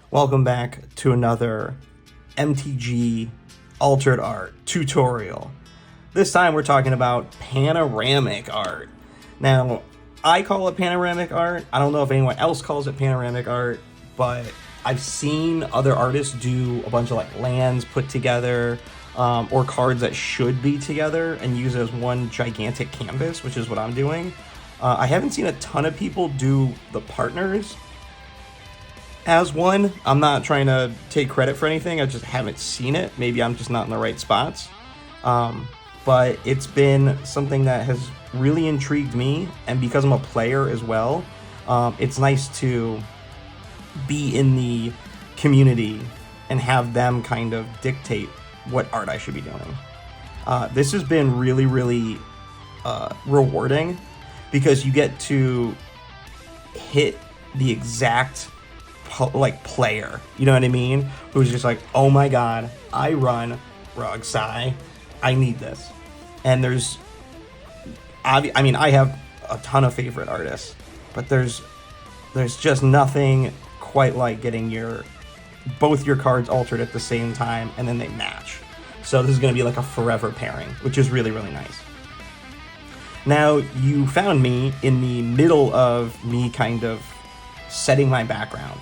Welcome back to another MTG altered art tutorial. This time we're talking about panoramic art. Now, I call it panoramic art. I don't know if anyone else calls it panoramic art, but I've seen other artists do a bunch of like lands put together, or cards that should be together and use it as one gigantic canvas, which is what I'm doing. I haven't seen a ton of people do the partners as one. I'm not trying to take credit for anything, I just haven't seen it. Maybe I'm just not in the right spots. But it's been something that has really intrigued me, and because I'm a player as well, it's nice to be in the community and have them kind of dictate what art I should be doing. This has been really rewarding because you get to hit the exact player, you know what I mean, who's just like, oh my god, I run Rogsai, I need this. And I have a ton of favorite artists, but there's just nothing quite like getting both your cards altered at the same time and then they match. So this is going to be like a forever pairing, which is really nice. Now, you found me in the middle of me kind of setting my background.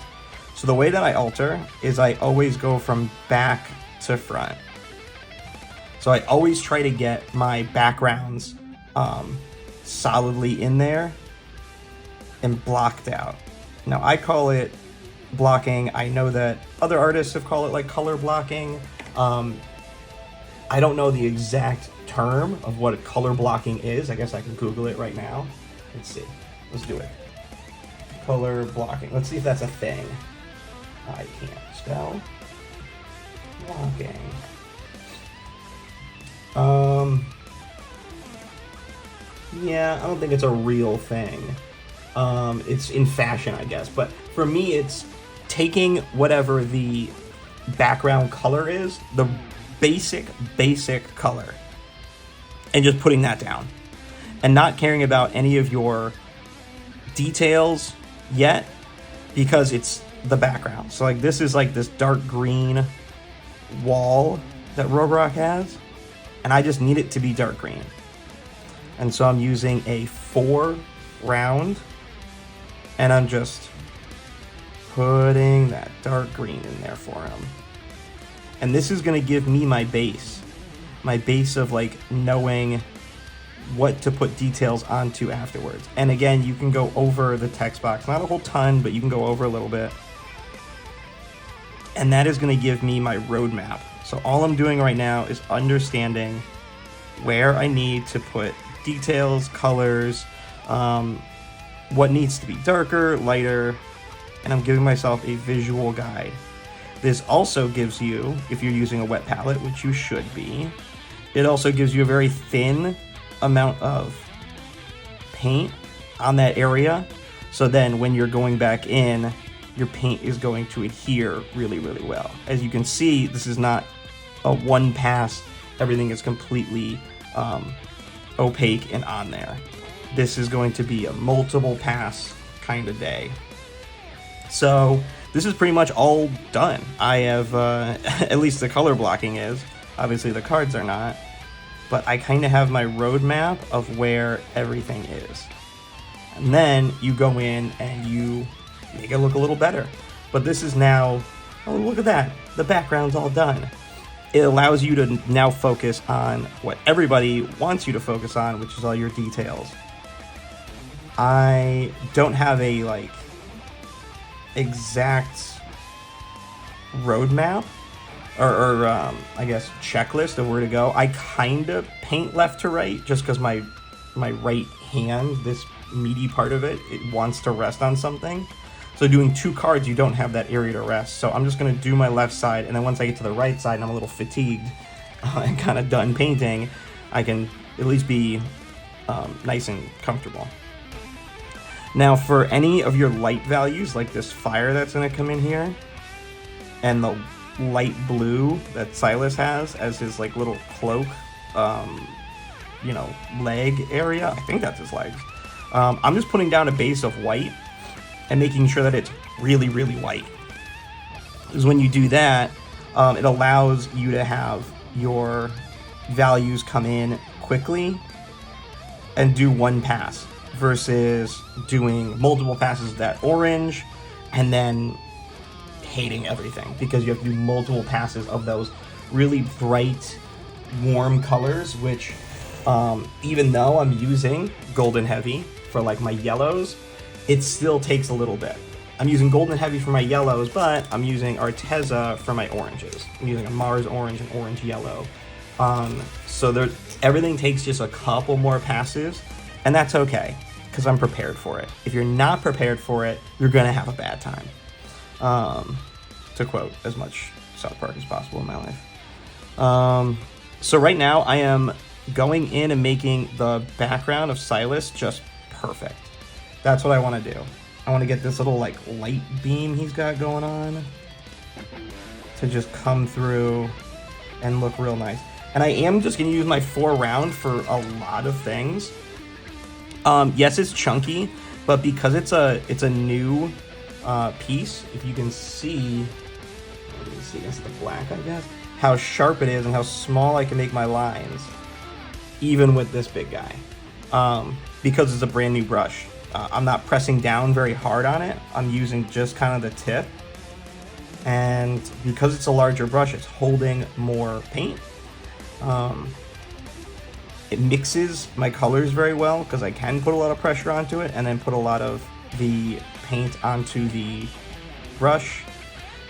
So the way that I alter is I always go from back to front. So I always try to get my backgrounds solidly in there and blocked out. Now, I call it blocking. I know that other artists have called it like color blocking. I don't know the exact term of what color blocking is. I guess I can Google it right now. Let's see. Let's do it. Color blocking. Let's see if that's a thing. I can't spell blocking. Yeah, I don't think it's a real thing. It's in fashion, I guess. But for me, it's taking whatever the background color is, the basic color, and just putting that down. And not caring about any of your details yet, because it's the background. So like this is like this dark green wall that Rogrock has, and I just need it to be dark green. And so I'm using a 4 round, and I'm just putting that dark green in there for him. And this is going to give me my base of like knowing what to put details onto afterwards. And again, you can go over the text box, not a whole ton, but you can go over a little bit. And that is going to give me my roadmap. So all I'm doing right now is understanding where I need to put details, colors, what needs to be darker, lighter, and I'm giving myself a visual guide. This also gives you, if you're using a wet palette, which you should be, it also gives you a very thin amount of paint on that area. So then when you're going back in, your paint is going to adhere really well. As you can see, this is not a one pass, everything is completely opaque and on there. This is going to be a multiple pass kind of day. So this is pretty much all done. I have, at least the color blocking is, obviously the cards are not, but I kind of have my roadmap of where everything is. And then you go in and you make it look a little better. But this is now, oh, look at that, the background's all done. It allows you to now focus on what everybody wants you to focus on, which is all your details. I don't have a like exact roadmap or I guess checklist of where to go. I kind of paint left to right just because my right hand, this meaty part of it, it wants to rest on something. So doing 2 cards, you don't have that area to rest. So I'm just going to do my left side, and then once I get to the right side and I'm a little fatigued and kind of done painting, I can at least be nice and comfortable. Now for any of your light values, like this fire that's going to come in here, and the light blue that Silas has as his like little cloak, leg area, I think that's his legs. I'm just putting down a base of white and making sure that it's really white. is when you do that, it allows you to have your values come in quickly and do one pass versus doing multiple passes of that orange and then hating everything because you have to do multiple passes of those really bright, warm colors, which even though I'm using Golden Heavy for like my yellows, it still takes a little bit. I'm using Golden Heavy for my yellows, but I'm using Arteza for my oranges. I'm using a Mars orange and orange yellow. So everything takes just a couple more passes, and that's okay, because I'm prepared for it. If you're not prepared for it, you're gonna have a bad time. To quote as much South Park as possible in my life. So right now I am going in and making the background of Silas just perfect. That's what I want to do. I want to get this little like light beam he's got going on to just come through and look real nice. And I am just going to use my 4 round for a lot of things. Yes, it's chunky, but because it's a new piece, if you can see, let me see against the black, I guess, how sharp it is and how small I can make my lines, even with this big guy, because it's a brand new brush. I'm not pressing down very hard on it. I'm using just kind of the tip. And because it's a larger brush, it's holding more paint. It mixes my colors very well because I can put a lot of pressure onto it and then put a lot of the paint onto the brush.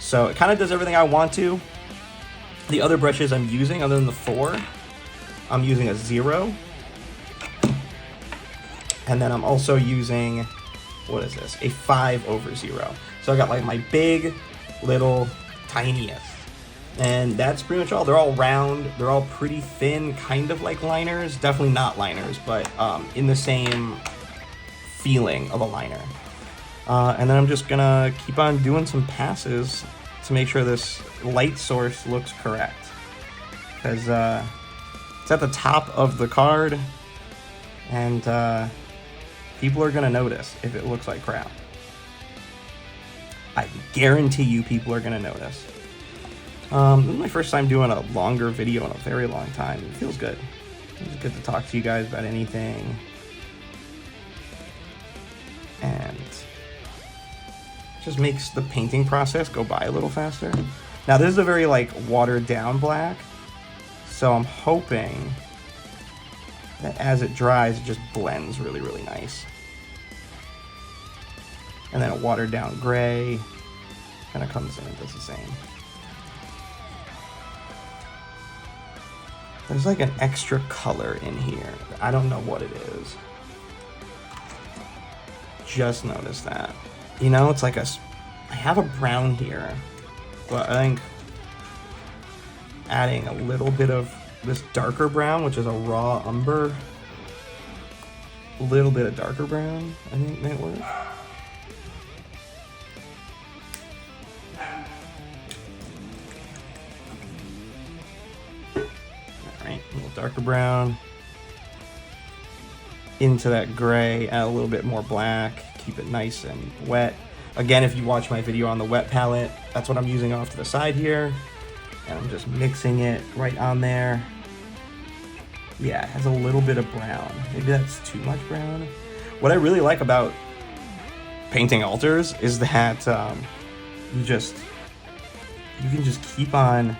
So it kind of does everything I want to. The other brushes I'm using, other than the 4, I'm using a 0. And then I'm also using, what is this? A 5/0. So I got like my big, little, tiniest. And that's pretty much all. They're all round. They're all pretty thin, kind of like liners. Definitely not liners, but in the same feeling of a liner. And then I'm just gonna keep on doing some passes to make sure this light source looks correct. Because it's at the top of the card, and people are gonna notice if it looks like crap. I guarantee you people are gonna notice. This is my first time doing a longer video in a very long time. It feels good. It's good to talk to you guys about anything. And just makes the painting process go by a little faster. Now this is a very like watered down black, so I'm hoping that as it dries, it just blends really, really nice. And then a watered down gray kind of comes in and does the same. There's like an extra color in here. I don't know what it is. Just noticed that. You know, it's like I have a brown here, but I think adding a little bit of this darker brown, which is a raw umber, a little bit of darker brown, I think might work. Alright, a little darker brown into that gray, add a little bit more black, keep it nice and wet. Again, if you watch my video on the wet palette, that's what I'm using off to the side here. And I'm just mixing it right on there. Yeah, it has a little bit of brown. Maybe that's too much brown. What I really like about painting alters is that you can just keep on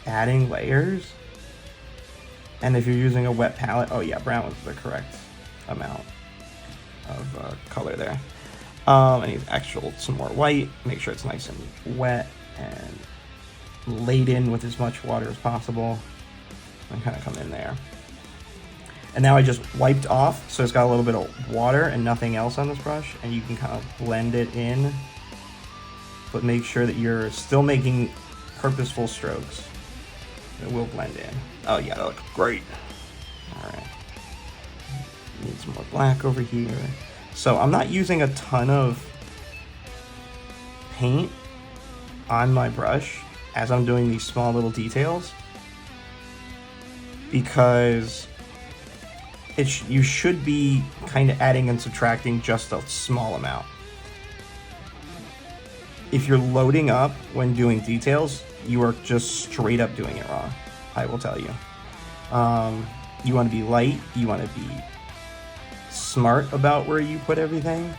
adding layers. And if you're using a wet palette, oh yeah, brown was the correct amount of color there. I need some more white, make sure it's nice and wet and laden with as much water as possible, and kind of come in there. And now I just wiped off, so it's got a little bit of water and nothing else on this brush, and you can kind of blend it in, but make sure that you're still making purposeful strokes. It will blend in. Oh yeah, that looks great. All right. Need some more black over here. So I'm not using a ton of paint on my brush as I'm doing these small little details, because you should be kind of adding and subtracting just a small amount. if you're loading up when doing details, you are just straight up doing it wrong. I will tell you. You want to be light. You want to be smart about where you put everything.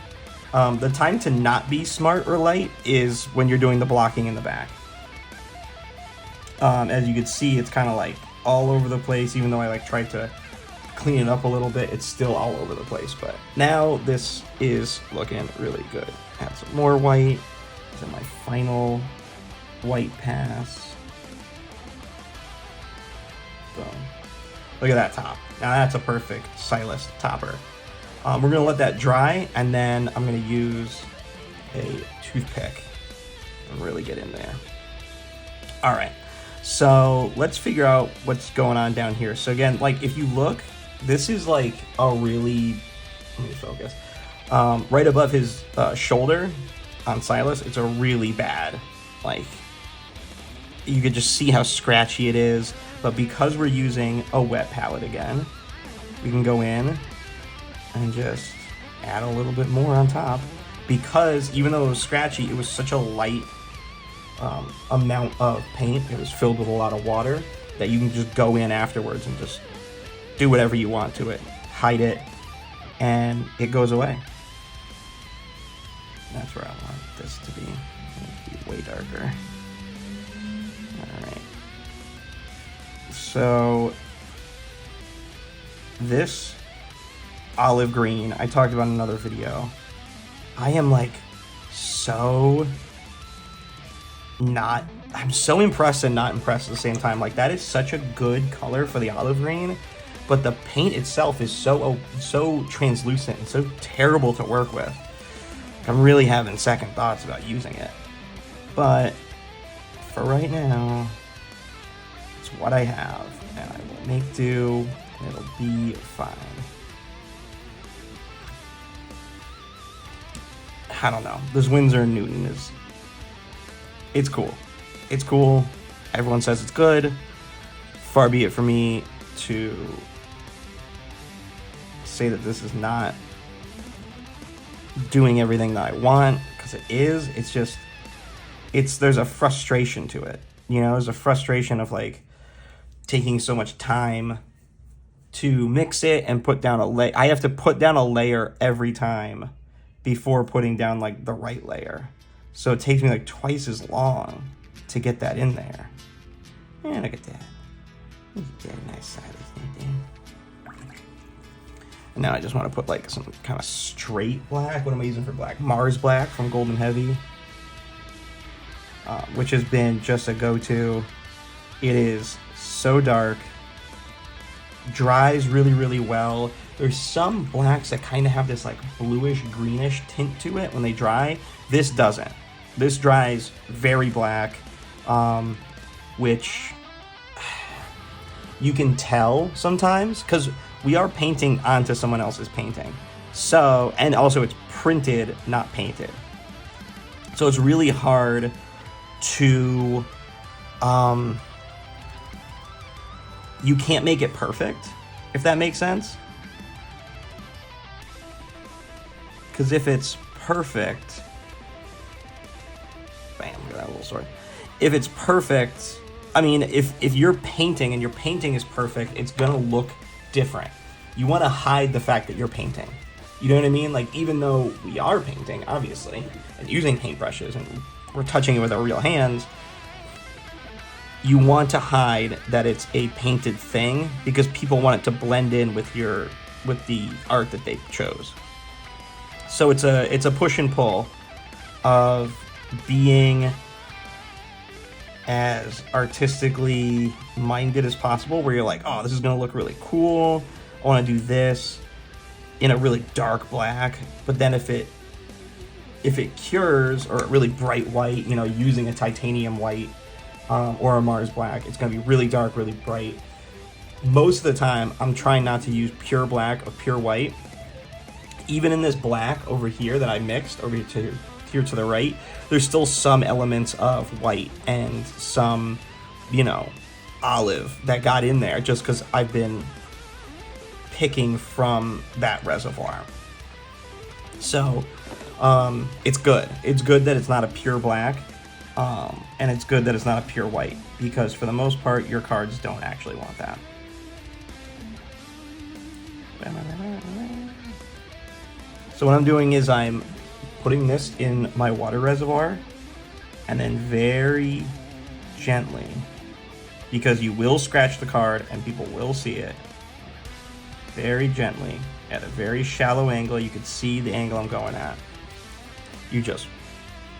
The time to not be smart or light is when you're doing the blocking in the back. As you can see, it's kind of like all over the place. Even though I like tried to clean it up a little bit, it's still all over the place. But now this is looking really good. Add some more white. This is my final white pass. Boom. Look at that top. Now that's a perfect Silas topper. We're going to let that dry, and then I'm going to use a toothpick and really get in there. All right, so let's figure out what's going on down here. So again, like if you look, this is like a really, let me focus, right above his shoulder on Silas, it's a really bad, like, you could just see how scratchy it is. But because we're using a wet palette again, we can go in and just add a little bit more on top, because even though it was scratchy, it was such a light amount of paint, it was filled with a lot of water, that you can just go in afterwards and just do whatever you want to it, hide it, and it goes away. That's where I want this to be. Way darker. Alright. So this olive green, I talked about in another video. I am like I'm so impressed and not impressed at the same time. Like, that is such a good color for the olive green, but the paint itself is so translucent and so terrible to work with. I'm really having second thoughts about using it. But for right now, it's what I have, and I will make do. It'll be fine. I don't know. This Winsor & Newton is... It's cool. It's cool. Everyone says it's good. Far be it for me to say that this is not doing everything that I want, because it is. It's just... there's a frustration to it. You know, there's a frustration of, like, taking so much time to mix it and put down a layer. I have to put down a layer every time before putting down, like, the right layer. So it takes me, like, twice as long to get that in there. And look at that. Look at that nice side of thing. And now I just want to put, like, some kind of straight black. What am I using for black? Mars Black from Golden Heavy. Which has been just a go-to. It is so dark. Dries really, really well. There's some blacks that kind of have this like bluish, greenish tint to it when they dry. This doesn't. This dries very black, which you can tell sometimes because we are painting onto someone else's painting. So, and also it's printed, not painted. So it's really hard to, you can't make it perfect, if that makes sense. Because if it's perfect, bam, look at that little sword. If it's perfect, I mean, if you're painting and your painting is perfect, it's gonna look different. You want to hide the fact that you're painting. You know what I mean? Like, even though we are painting, obviously, and using paintbrushes, and we're touching it with our real hands, you want to hide that it's a painted thing because people want it to blend in with the art that they chose. So it's a push and pull of being as artistically minded as possible, where you're like, oh, this is gonna look really cool. I want to do this in a really dark black, but then if it cures, or a really bright white, you know, using a titanium white or a Mars Black, it's going to be really dark, really bright. Most of the time, I'm trying not to use pure black or pure white. Even in this black over here that I mixed over here to the right, there's still some elements of white and some, you know, olive that got in there just because I've been picking from that reservoir. So It's good. It's good that it's not a pure black, and it's good that it's not a pure white, because for the most part, your cards don't actually want that. So what I'm doing is I'm putting this in my water reservoir, and then very gently, because you will scratch the card and people will see it, very gently, at a very shallow angle, you can see the angle I'm going at, you just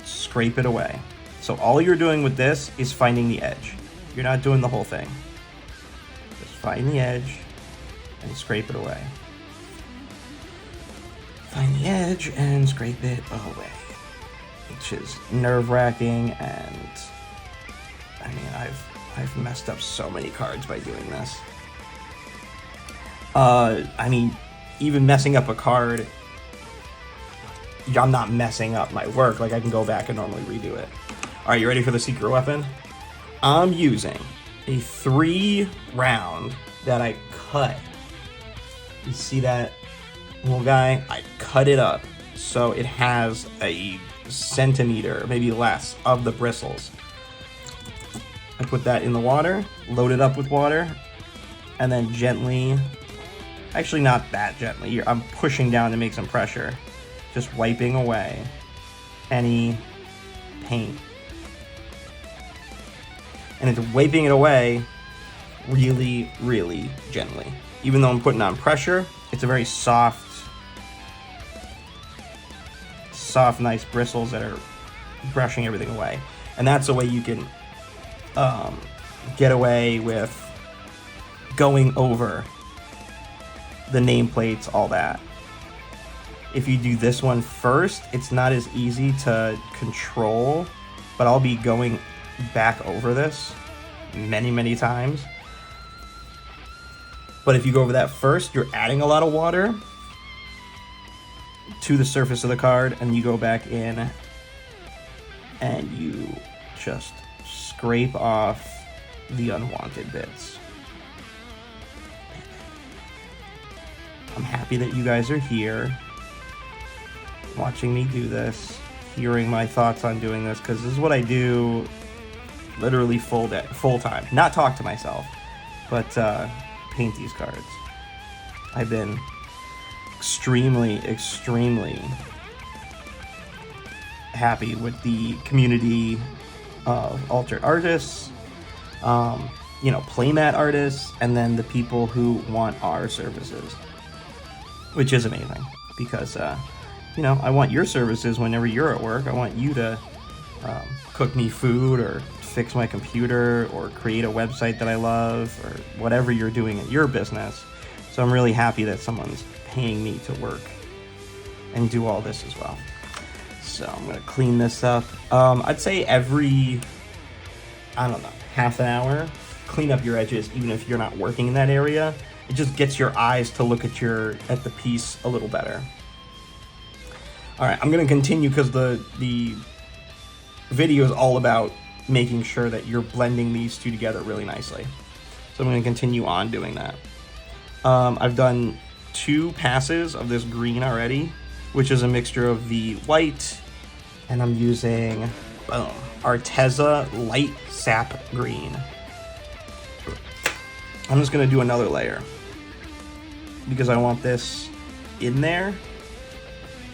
scrape it away. So all you're doing with this is finding the edge. You're not doing the whole thing. Just find the edge and scrape it away. Find the edge and scrape it away. Which is nerve-wracking, and I mean, I've messed up so many cards by doing this. I mean, even messing up a card, I'm not messing up my work. Like, I can go back and normally redo it. All right, you ready for the secret weapon? I'm using a 3-round that I cut. You see that little guy? I cut it up so it has a centimeter, maybe less, of the bristles. I put that in the water, load it up with water, and then gently, actually not that gently, I'm pushing down to make some pressure, just wiping away any paint. And it's wiping it away really, really gently. Even though I'm putting on pressure, it's a very soft, nice bristles that are brushing everything away. And that's the way you can get away with going over the nameplates, all that. If you do this one first, it's not as easy to control, but I'll be going back over this many, many times. But if you go over that first, you're adding a lot of water to the surface of the card, and you go back in and you just scrape off the unwanted bits. I'm happy that you guys are here watching me do this, hearing my thoughts on doing this, because this is what I do literally full time. Not talk to myself, but paint these cards. I've been extremely happy with the community of altered artists, playmat artists, and then the people who want our services, which is amazing, because I want your services whenever you're at work. I want you to cook me food, or fix my computer, or create a website that I love, or whatever you're doing in your business. So I'm really happy that someone's paying me to work and do all this as well. So I'm gonna clean this up. I'd say every, half an hour, clean up your edges, even if you're not working in that area. It just gets your eyes to look at the piece a little better. All right, I'm gonna continue, because the video is all about making sure that you're blending these two together really nicely. So I'm gonna continue on doing that. I've done 2 passes of this green already, which is a mixture of the white, and I'm using Arteza Light Sap Green. I'm just gonna do another layer, because I want this in there.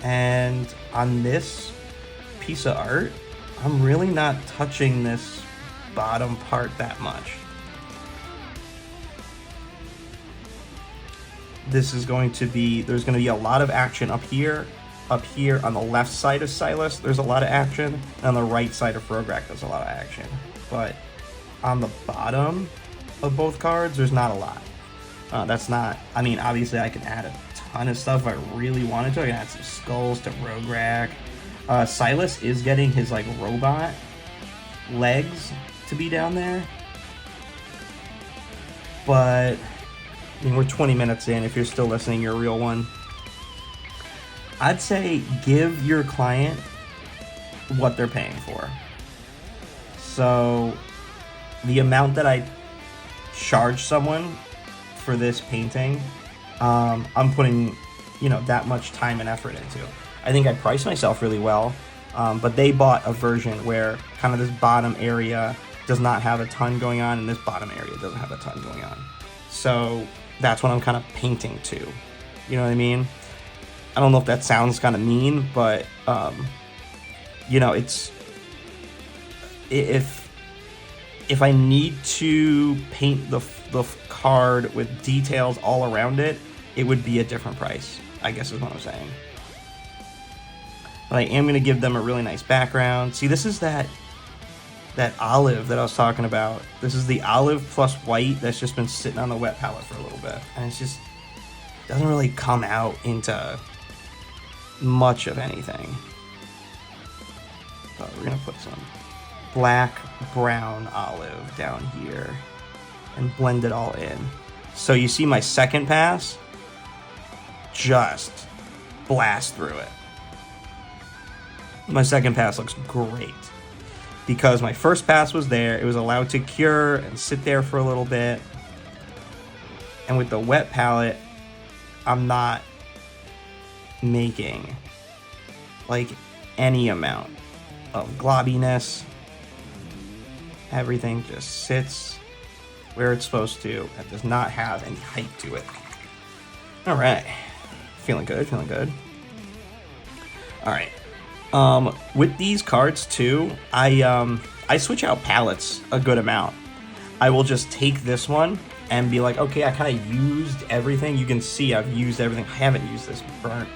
And on this piece of art, I'm really not touching this bottom part that much. There's going to be a lot of action up here on the left side of Silas. There's a lot of action, and on the right side of Frograk, there's a lot of action. But on the bottom of both cards, there's not a lot. Obviously I can add a ton of stuff if I really wanted to. I can add some skulls to Frograk. Silas is getting his robot legs to be down there, but we're 20 minutes in. If you're still listening, you're a real one. I'd say give your client what they're paying for. So the amount that I charge someone for this painting, I'm putting that much time and effort into. I think I priced myself really well, but they bought a version where kind of this bottom area does not have a ton going on, and this bottom area doesn't have a ton going on. So that's what I'm kind of painting to. You know what I mean? I don't know if that sounds kind of mean, but you know, it's if I need to paint the card with details all around it, it would be a different price, I guess is what I'm saying. But I am going to give them a really nice background. See, this is that olive that I was talking about. This is the olive plus white that's just been sitting on the wet palette for a little bit. And it's just doesn't really come out into much of anything. But we're going to put some black, brown olive down here and blend it all in. So you see my second pass, just blast through it. My second pass looks great because my first pass was there. It was allowed to cure and sit there for a little bit. And with the wet palette, I'm not making like any amount of globbiness. Everything just sits where it's supposed to and does not have any height to it. All right, feeling good, feeling good. All right, with these cards too, I switch out palettes a good amount. I will just take this one and be like, okay, I kind of used everything. You can see I've used everything. I haven't used this burnt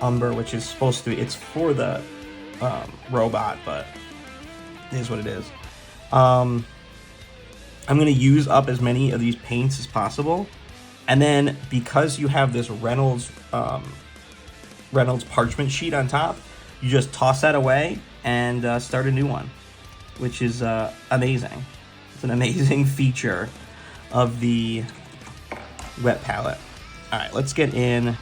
umber, which is supposed to be, it's for the robot, but it is what it is. I'm going to use up as many of these paints as possible. And then because you have this Reynolds parchment sheet on top, you just toss that away and start a new one, which is amazing. It's an amazing feature of the wet palette. All right, let's get in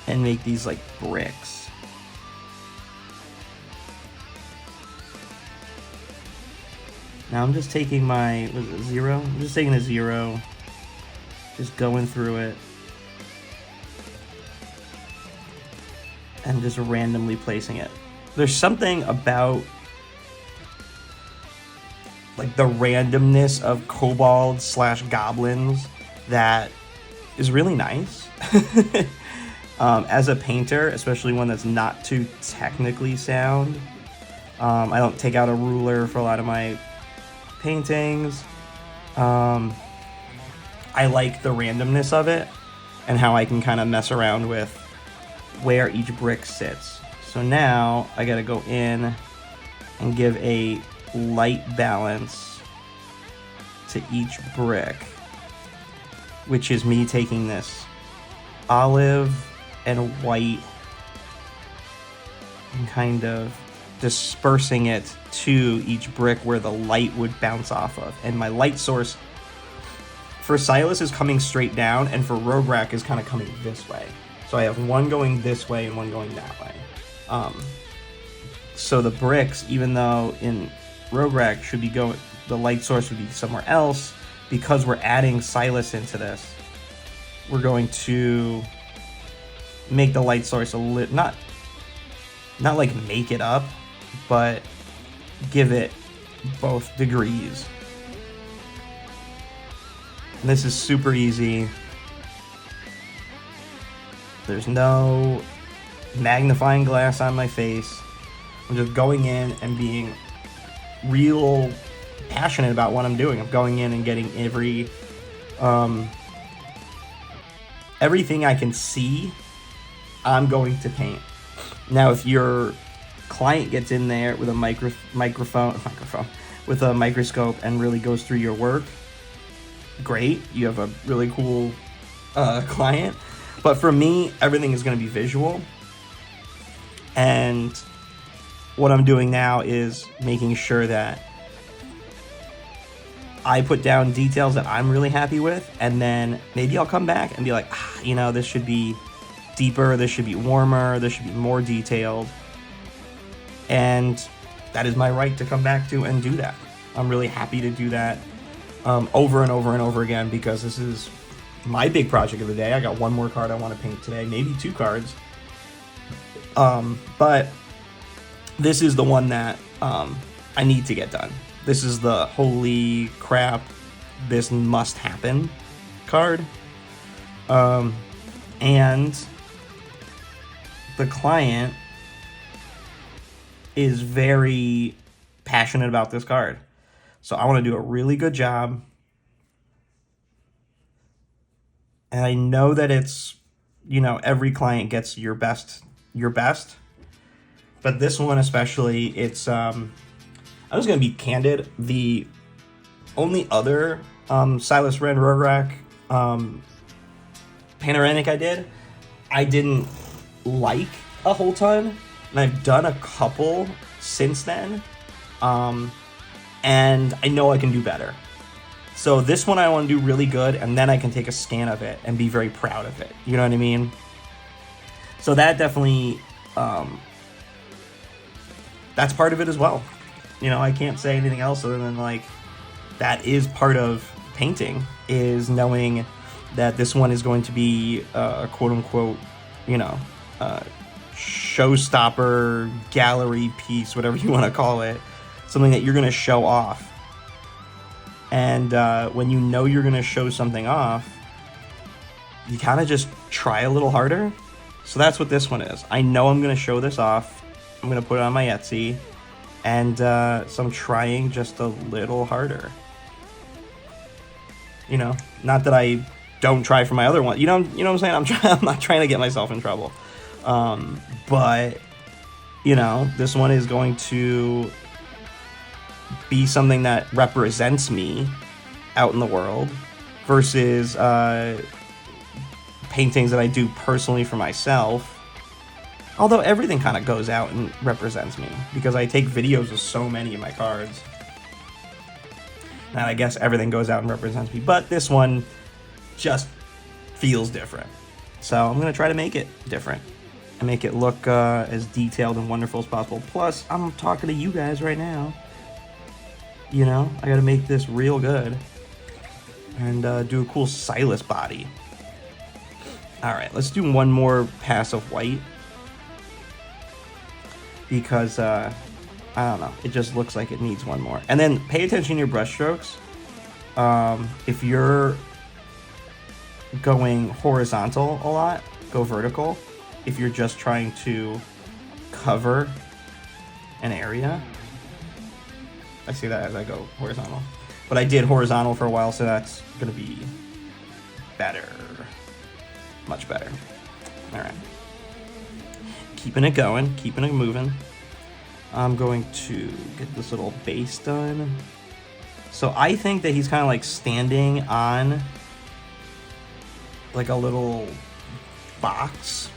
and make these like bricks. Now I'm just taking my, was it 0? I'm just taking a 0, just going through it, and just randomly placing it. There's something about like the randomness of kobolds / goblins that is really nice. As a painter, especially one that's not too technically sound, I don't take out a ruler for a lot of my paintings. I like the randomness of it and how I can kind of mess around with where each brick sits. So now I gotta go in and give a light balance to each brick, which is me taking this olive and white and kind of dispersing it to each brick where the light would bounce off of. And my light source for Silas is coming straight down, and for Rograk is kind of coming this way. So I have one going this way and one going that way. So the bricks, even though in Rograk should be going, the light source would be somewhere else, because we're adding Silas into this, we're going to make the light source a little, not like make it up, but give it both degrees. And this is super easy. There's no magnifying glass on my face. I'm just going in and being real passionate about what I'm doing. I'm going in and getting everything I can see, I'm going to paint. Now, if your client gets in there with a microphone with a microscope and really goes through your work, great, you have a really cool client. But for me, everything is going to be visual. And what I'm doing now is making sure that I put down details that I'm really happy with, and then maybe I'll come back and be like, this should be deeper, this should be warmer, this should be more detailed. And that is my right to come back to and do that. I'm really happy to do that over and over and over again, because this is my big project of the day. I got one more card I want to paint today, maybe 2 cards. But this is the one that I need to get done. This is the holy crap, this must happen card. And the client is very passionate about this card. So I want to do a really good job. And I know that it's, you know, every client gets your best. But this one especially, it's, I'm just going to be candid. The only other Silas Ren Rograk Panoramic I didn't like a whole ton. And I've done a couple since then. And I know I can do better. So this one I want to do really good, and then I can take a scan of it and be very proud of it. You know what I mean? So that definitely, that's part of it as well. You know, I can't say anything else other than, like, that is part of painting, is knowing that this one is going to be a quote-unquote, you know, showstopper, gallery piece, whatever you want to call it. Something that you're going to show off. And when you know you're going to show something off, you kind of just try a little harder. So that's what this one is. I know I'm going to show this off. I'm going to put it on my Etsy. And so I'm trying just a little harder. You know, not that I don't try for my other one. You know what I'm saying? I'm not trying to get myself in trouble. But, you know, this one is going to be something that represents me out in the world versus paintings that I do personally for myself. Although everything kind of goes out and represents me because I take videos of so many of my cards. And I guess everything goes out and represents me. But this one just feels different. So I'm going to try to make it different and make it look as detailed and wonderful as possible. Plus, I'm talking to you guys right now. You know, I got to make this real good and do a cool Silas body. All right, let's do one more pass of white. Because, I don't know, it just looks like it needs one more. And then pay attention to your brush strokes. If you're going horizontal a lot, go vertical. If you're just trying to cover an area, I see that as I go horizontal. But I did horizontal for a while, so that's going to be better. Much better. All right. Keeping it going, keeping it moving. I'm going to get this little base done. So I think that he's kind of like standing on like a little box,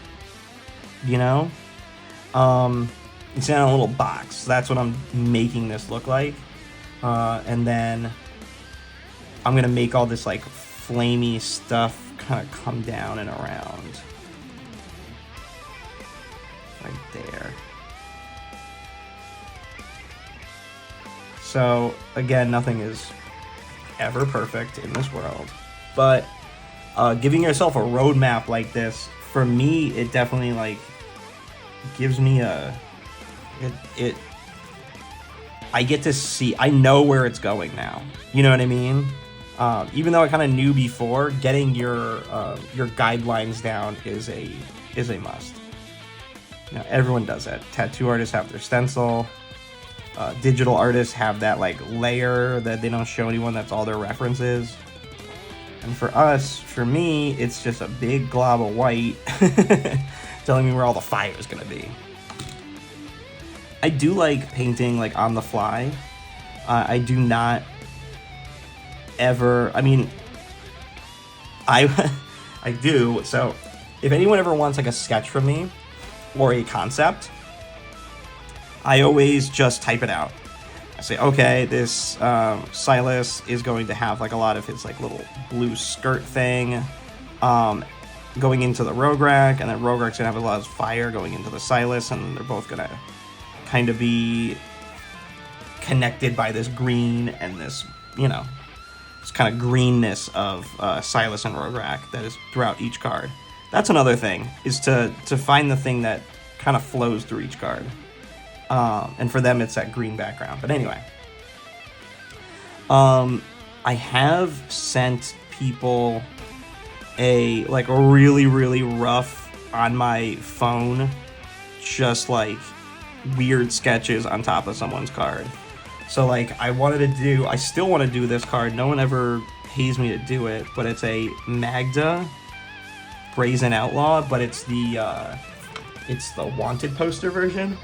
you know? He's standing on a little box. That's what I'm making this look like. And then I'm going to make all this like flamey stuff kind of come down and around. Right there. So again, nothing is ever perfect in this world, but giving yourself a roadmap like this, for me, it definitely like gives me I get to see, I know where it's going now. You know what I mean? Even though I kind of knew before, getting your guidelines down is a must. You know, everyone does that. Tattoo artists have their stencil. Digital artists have that like layer that they don't show anyone. That's all their references. And for me, it's just a big glob of white telling me where all the fire is gonna be. I do like painting like on the fly. I do not ever. I mean, I do. So if anyone ever wants like a sketch from me or a concept, I always just type it out. I say, okay, this Silas is going to have like a lot of his like little blue skirt thing going into the Rograk, and then Rograk's gonna have a lot of fire going into the Silas, and they're both gonna kind of be connected by this green and this, you know, this kind of greenness of Silas and Rograk that is throughout each card. That's another thing, is to find the thing that kind of flows through each card. And for them, it's that green background. But anyway, I have sent people a really, really rough on my phone, just like weird sketches on top of someone's card. So like I still want to do this card. No one ever pays me to do it, but it's a Magda Brazen Outlaw, but it's the Wanted poster version.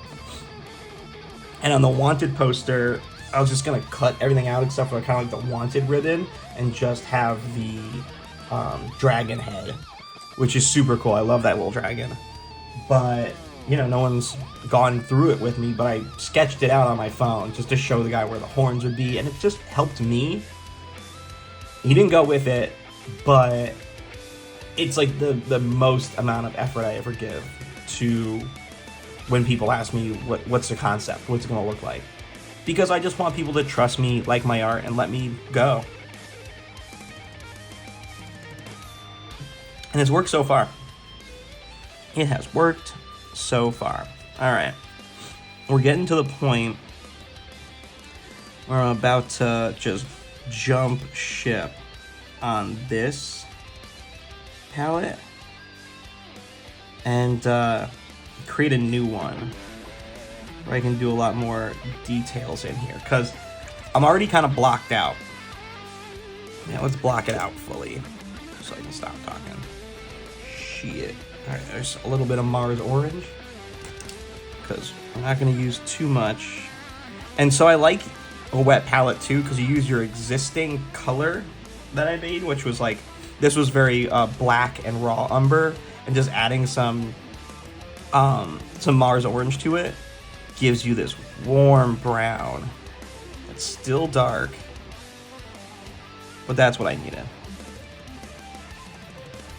And on the Wanted poster, I was just gonna cut everything out except for kind of like the Wanted ribbon and just have the dragon head, which is super cool. I love that little dragon. But, you know, no one's gone through it with me, but I sketched it out on my phone just to show the guy where the horns would be, and it just helped me. He didn't go with it, but it's like the most amount of effort I ever give to when people ask me what's the concept, what's it gonna look like. Because I just want people to trust me, like my art, and let me go. And it's worked so far. It has worked so far. Alright. We're getting to the point where I'm about to just jump ship on this palette and create a new one where I can do a lot more details in here, because I'm already kind of blocked out. Yeah, let's block it out fully so I can stop talking. Shit. Alright, there's a little bit of Mars Orange, because I'm not going to use too much. And so I like a wet palette too, because you use your existing color that I made, which was like, this was very black and raw umber, and just adding some Mars Orange to it gives you this warm brown. It's still dark, but that's what I needed.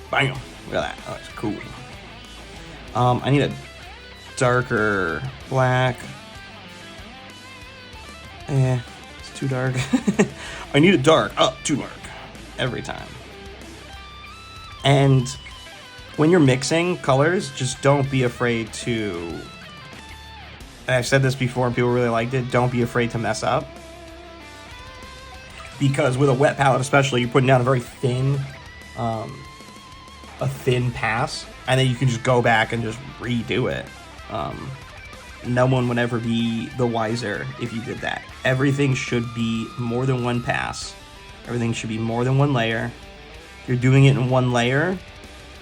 Bam! Look at that. Oh, that's cool. I need a darker black. It's too dark. I need it dark. Oh, too dark. Every time. And when you're mixing colors, just don't be afraid to, and I've said this before and people really liked it, don't be afraid to mess up. Because with a wet palette especially, you're putting down a very thin, pass, and then you can just go back and just redo it. No one would ever be the wiser if you did that. Everything should be more than one pass. Everything should be more than one layer. If you're doing it in one layer,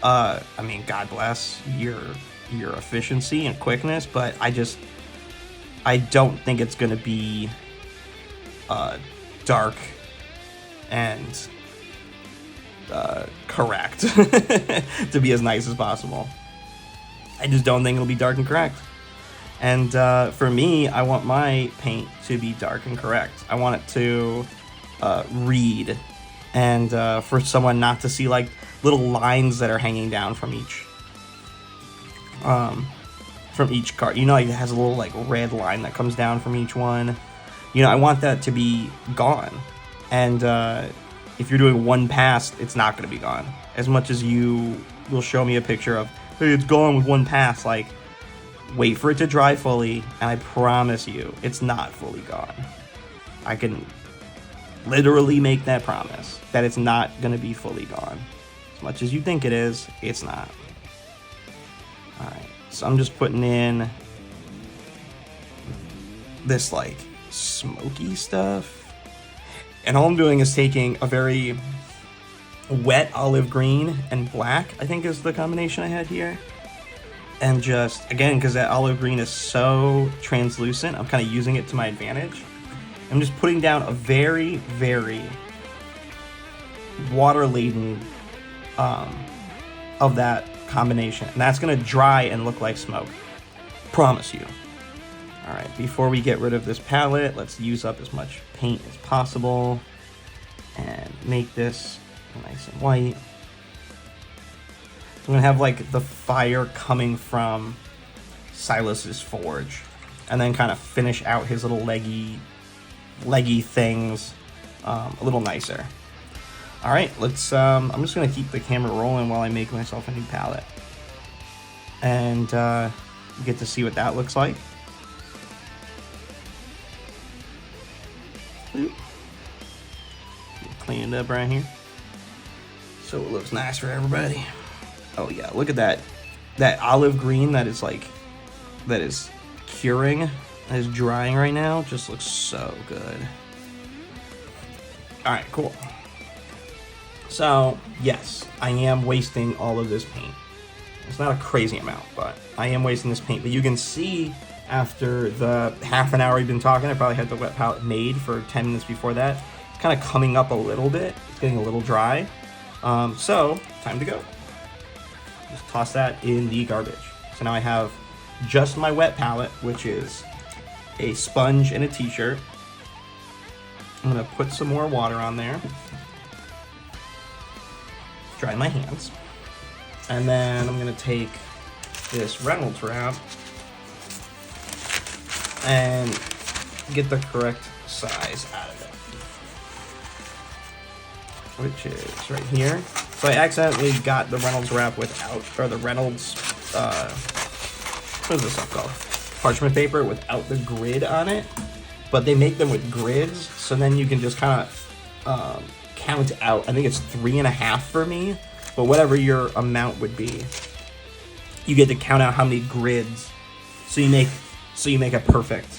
I mean, God bless your efficiency and quickness, but I don't think it's gonna be dark and correct to be as nice as possible. I just don't think it'll be dark and correct. And for me, I want my paint to be dark and correct. I want it to read, and for someone not to see like little lines that are hanging down from each card. You know, like it has a little like red line that comes down from each one. You know, I want that to be gone. And if you're doing one pass, it's not going to be gone. As much as you will show me a picture of, hey, it's gone with one pass, like, wait for it to dry fully, and I promise you, it's not fully gone. I can literally make that promise, that it's not going to be fully gone. As much as you think it is, it's not. Alright, so I'm just putting in this, like, smoky stuff. And all I'm doing is taking a very wet olive green and black, I think is the combination I had here. And just, again, because that olive green is so translucent, I'm kind of using it to my advantage. I'm just putting down a very, very water-laden of that combination. And that's going to dry and look like smoke. Promise you. Alright, before we get rid of this palette, let's use up as much paint as possible and make this nice and white. I'm gonna have like the fire coming from Silas's forge, and then kind of finish out his little leggy things a little nicer. Alright, let's I'm just gonna keep the camera rolling while I make myself a new palette. And You get to see what that looks like. Clean it up right here, so it looks nice for everybody. Oh yeah, look at that. That olive green that is curing, that is drying right now, just looks so good. All right, cool. So yes, I am wasting all of this paint. It's not a crazy amount, but I am wasting this paint. But you can see after the half an hour we've been talking, I probably had the wet palette made for 10 minutes before that. It's kind of coming up a little bit. It's getting a little dry. So time to go. Just toss that in the garbage. So now I have just my wet palette, which is a sponge and a t-shirt. I'm gonna put some more water on there. Dry my hands. And then I'm gonna take this Reynolds wrap and get the correct size out of it, which is right here. So I accidentally got the Reynolds wrap without, or the Reynolds, what is this stuff called? Parchment paper without the grid on it. But they make them with grids, so then you can just kind of count out. I think it's 3.5 for me, but whatever your amount would be, you get to count out how many grids. So you make a perfect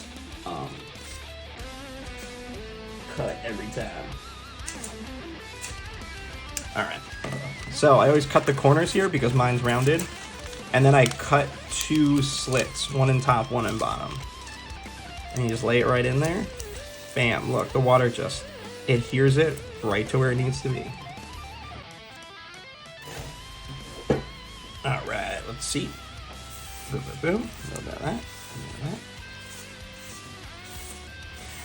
cut every time. All right. So I always cut the corners here because mine's rounded, and then I cut 2 slits, one in top, one in bottom. And you just lay it right in there. Bam, look, the water just adheres it right to where it needs to be. All right, let's see. Boom, boom, boom. A little bit of that.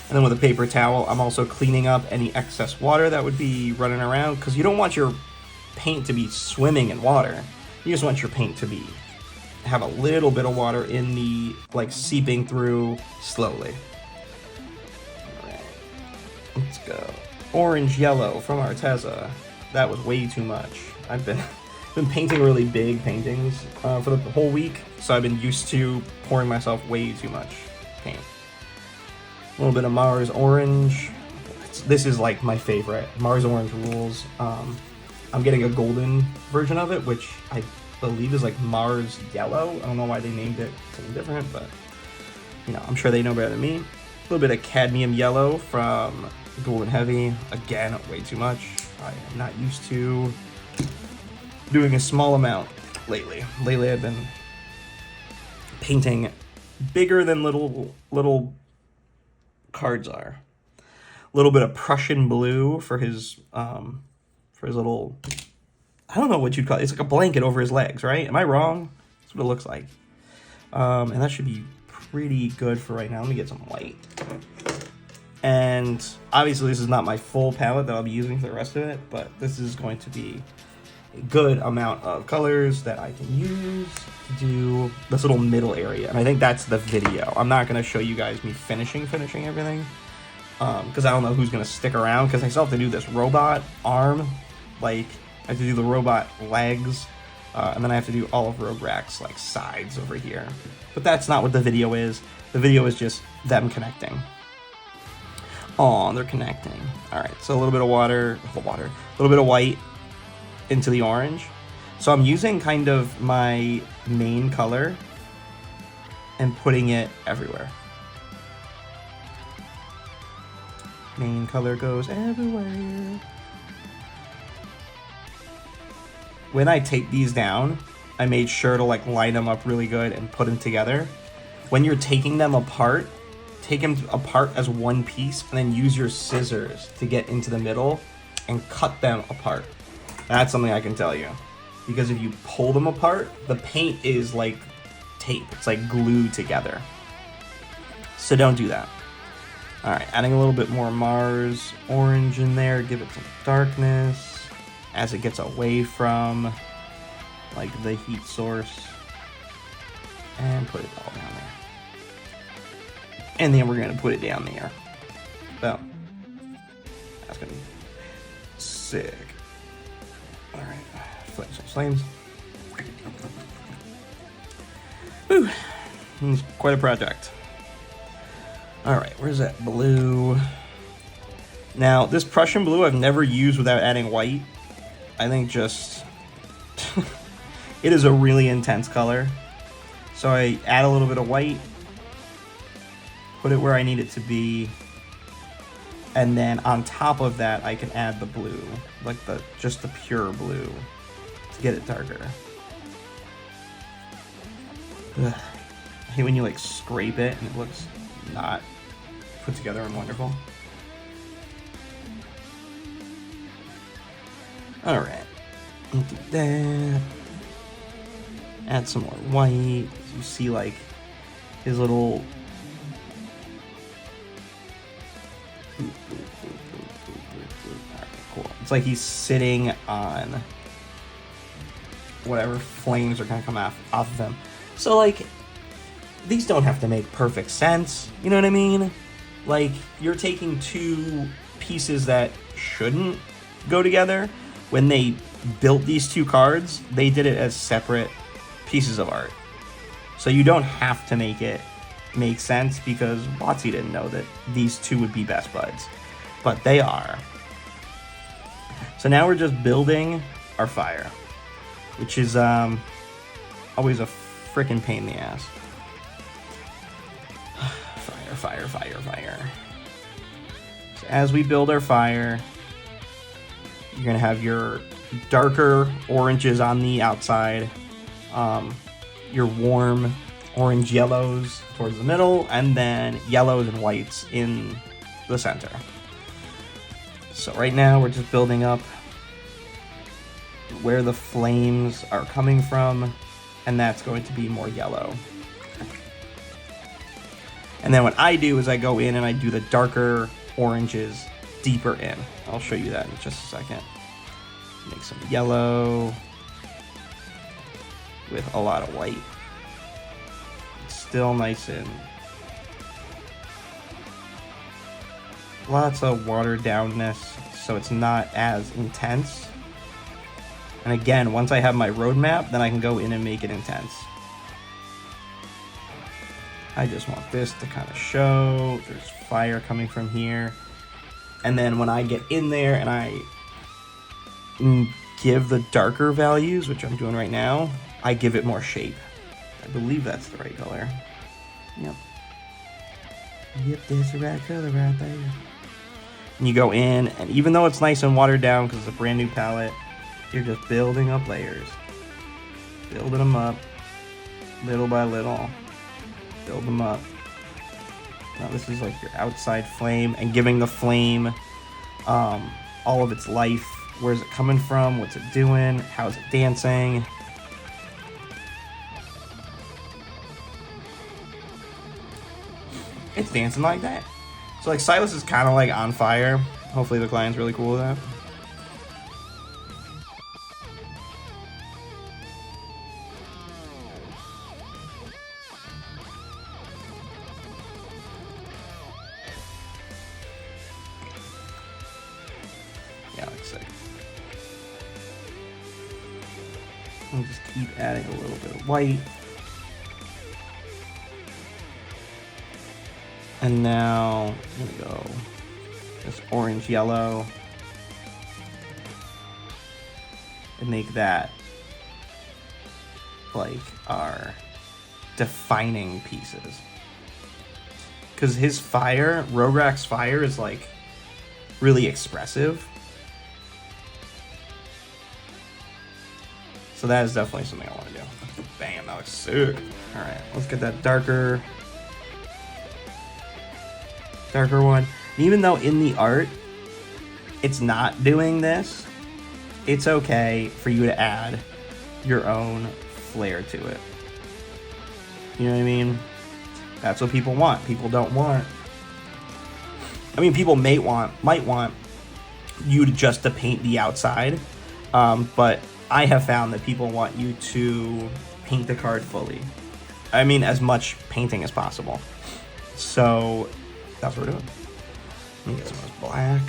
And then with a paper towel, I'm also cleaning up any excess water that would be running around, because you don't want your paint to be swimming in water. You just want your paint to have a little bit of water in the, like, seeping through slowly. All right, let's go. Orange yellow from Arteza. That was way too much. I've been painting really big paintings for the whole week, so I've been used to pouring myself way too much paint. A little bit of Mars orange. This is like my favorite. Mars orange rules. I'm getting a golden version of it, which I believe is like Mars yellow. I don't know why they named it something different, but you know, I'm sure they know better than me. A little bit of cadmium yellow from Golden Heavy. Again, way too much. I am not used to doing a small amount lately. Lately I've been painting bigger than little cards are. A little bit of Prussian blue for his little, I don't know what you'd call it. It's like a blanket over his legs, right? Am I wrong? That's what it looks like. And that should be pretty good for right now. Let me get some white. And obviously this is not my full palette that I'll be using for the rest of it, but this is going to be a good amount of colors that I can use to do this little middle area. And I think that's the video. I'm not going to show you guys me finishing everything, because I don't know who's going to stick around, because I still have to do this robot arm, like I have to do the robot legs, and then I have to do all of Rograk's like sides over here. But that's not what the video is. The video is just them connecting. Oh, they're connecting. All right, so a little bit of water, a little bit of white into the orange. So I'm using kind of my main color and putting it everywhere. Main color goes everywhere. When I take these down, I made sure to like line them up really good and put them together. When you're taking them apart, take them apart as one piece and then use your scissors to get into the middle and cut them apart. That's something I can tell you. Because if you pull them apart, the paint is like tape. It's like glued together. So don't do that. All right, adding a little bit more Mars orange in there, give it some darkness as it gets away from like the heat source, and put it all down there. And then we're gonna put it down there. Boom. That's gonna be sick. All right, flame some flames. Woo. It's quite a project. Alright, where's that blue? Now, this Prussian blue I've never used without adding white. I think just... it is a really intense color. So I add a little bit of white, put it where I need it to be, and then on top of that I can add the blue, like just the pure blue, to get it darker. Ugh. I hate when you like scrape it and it looks not put together and wonderful. Alright, do that. Add some more white. You see like his little... Alright, cool. It's like he's sitting on whatever flames are gonna come off of him. So like, these don't have to make perfect sense, you know what I mean? Like, you're taking two pieces that shouldn't go together. When they built these two cards, they did it as separate pieces of art. So you don't have to make it make sense, because WotC didn't know that these two would be best buds. But they are. So now we're just building our fire, which is always a freaking pain in the ass. Fire, fire, fire, fire. So as we build our fire, you're gonna have your darker oranges on the outside, your warm orange yellows towards the middle, and then yellows and whites in the center. So right now we're just building up where the flames are coming from, and that's going to be more yellow. And then what I do is I go in and I do the darker oranges deeper in. I'll show you that in just a second. Make some yellow with a lot of white. It's still nice and lots of watered downness, so it's not as intense. And again, once I have my roadmap, then I can go in and make it intense. I just want this to kind of show there's fire coming from here. And then when I get in there and I give the darker values, which I'm doing right now, I give it more shape. I believe that's the right color. Yep. Yep, that's the right color right there. And you go in, and even though it's nice and watered down because it's a brand new palette, you're just building up layers. Building them up, little by little. Build them up. Now this is like your outside flame, and giving the flame all of its life. Where's it coming from? What's it doing? How's it dancing? It's dancing like that. So like Silas is kind of like on fire. Hopefully the client's really cool with that. Yeah, looks sick. I'll just keep adding a little bit of white. And now, here we go. This orange yellow. And make that like our defining pieces. Because his fire, Rograk's fire, is like really expressive. So that is definitely something I want to do. Bam, that looks sick. Alright, let's get that darker one. And even though in the art it's not doing this, it's okay for you to add your own flair to it. You know what I mean? That's what people want. People don't want... I mean, people might want you to just to paint the outside, but I have found that people want you to paint the card fully. I mean, as much painting as possible. So that's what we're doing. Let me get some of this black.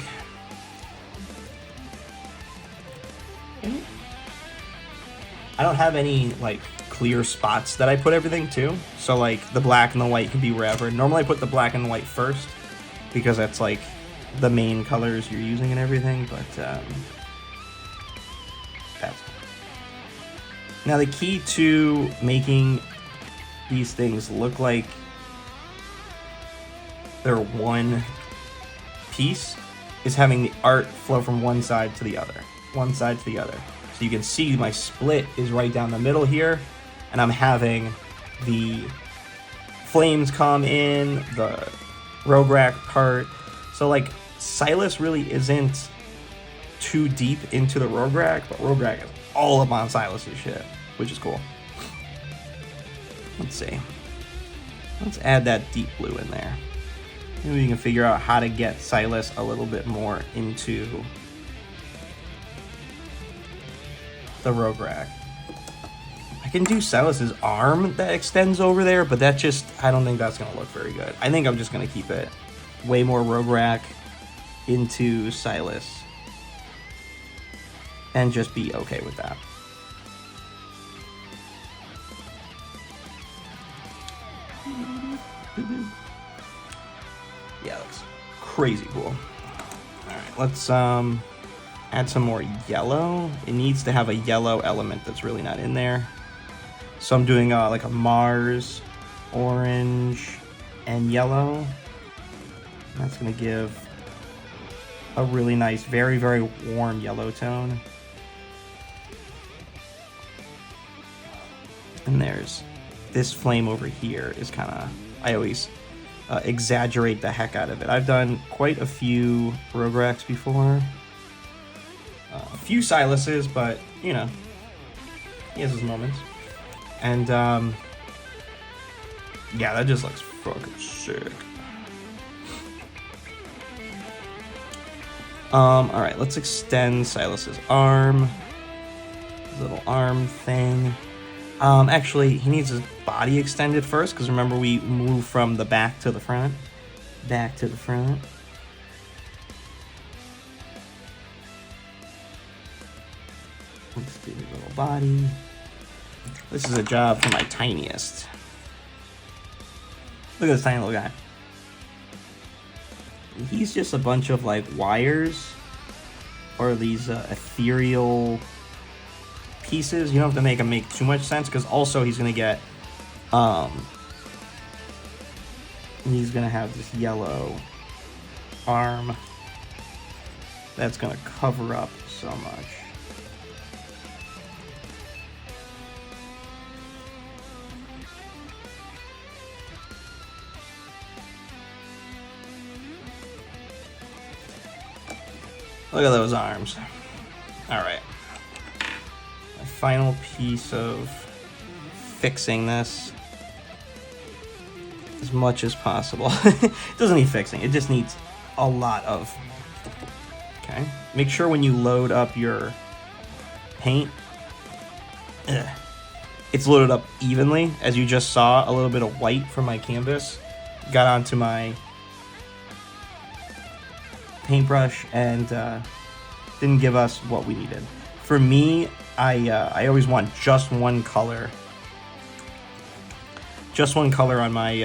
I don't have any like clear spots that I put everything to. So like the black and the white can be wherever. Normally I put the black and the white first because that's like the main colors you're using and everything, but that's now the key to making these things look like they're one piece is having the art flow from one side to the other. One side to the other. So you can see my split is right down the middle here, and I'm having the flames come in, the rogue rack part. So like Silas really isn't too deep into the rogue rack, but rogue rack is all up on Silas's shit, which is cool. Let's see. Let's add that deep blue in there. Maybe we can figure out how to get Silas a little bit more into the rogue rack. I can do Silas's arm that extends over there, but that just, I don't think that's going to look very good. I think I'm just going to keep it way more rogue rack into Silas and just be okay with that. Yeah, looks crazy cool. Alright, let's add some more yellow. It needs to have a yellow element that's really not in there. So I'm doing like a Mars, orange, and yellow. That's going to give a really nice, very, very warm yellow tone. And there's this flame over here is kind of, I always exaggerate the heck out of it. I've done quite a few rogue racks before. A few Silases, but, you know, he has his moments. And, yeah, that just looks fucking sick. Alright, let's extend Silas's arm. His little arm thing. Actually, he needs his body extended first, because remember we moved from the back to the front. Back to the front. Let's do his little body. This is a job for my tiniest. Look at this tiny little guy. He's just a bunch of like wires or these ethereal pieces. You don't have to make him make too much sense, because also he's gonna get he's gonna have this yellow arm that's gonna cover up so much. Look at those arms. Alright. My final piece of fixing this as much as possible. It doesn't need fixing, it just needs a lot of. Okay. Make sure when you load up your paint, it's loaded up evenly. As you just saw, a little bit of white from my canvas got onto my paintbrush and didn't give us what we needed. For me, I always want just one color. Just one color on my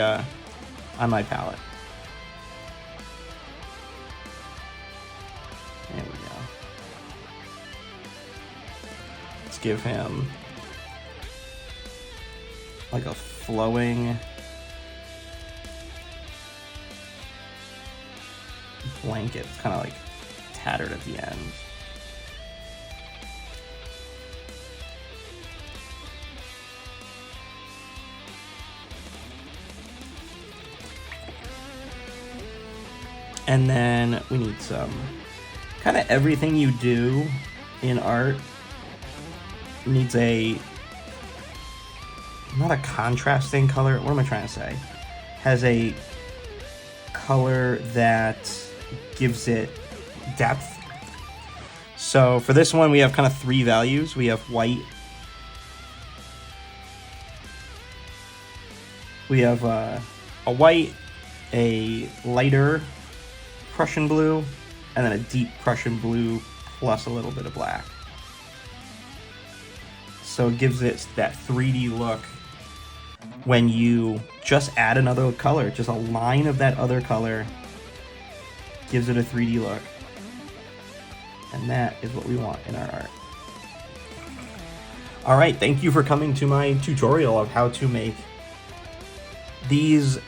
palette. There we go. Let's give him like a flowing blanket. It's kind of like tattered at the end. And then we need some, kind of everything you do in art needs a, not a contrasting color, what am I trying to say? Has a color that gives it depth. So for this one, we have kind of three values. We have white. We have a white, a lighter Prussian blue, and then a deep Prussian blue plus a little bit of black. so it gives it that 3D look when you just add another color. Just a line of that other color gives it a 3D look. And that is what we want in our art. All right, thank you for coming to my tutorial of how to make these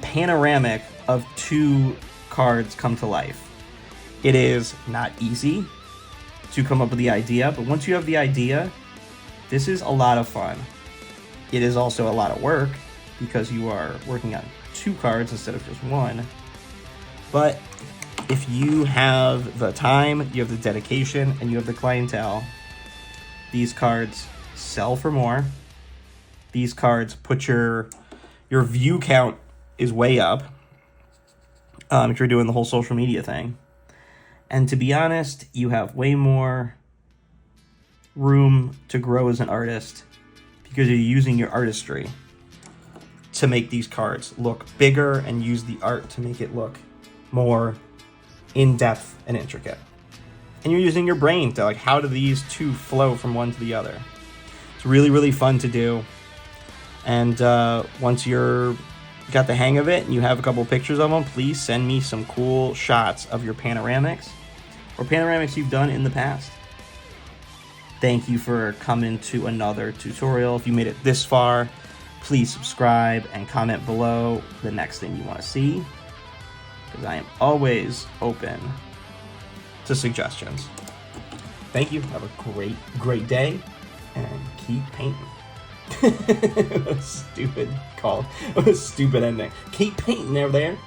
panoramic of 2 cards come to life. It is not easy to come up with the idea, but once you have the idea, this is a lot of fun. It is also a lot of work because you are working on 2 cards instead of just 1. But if you have the time, you have the dedication, and you have the clientele, these cards sell for more. These cards put your view count is way up if you're doing the whole social media thing. And to be honest, you have way more room to grow as an artist because you're using your artistry to make these cards look bigger and use the art to make it look more in-depth and intricate. And you're using your brain to like, how do these 2 flow from one to the other? It's really, really fun to do. And once you're got the hang of it and you have a couple pictures of them, please send me some cool shots of your panoramics or panoramics you've done in the past. Thank you for coming to another tutorial. If you made it this far, please subscribe and comment below the next thing you want to see, because I am always open to suggestions. Thank you. Have a great, great day, and keep painting. What a stupid call. What a stupid ending. Keep painting there.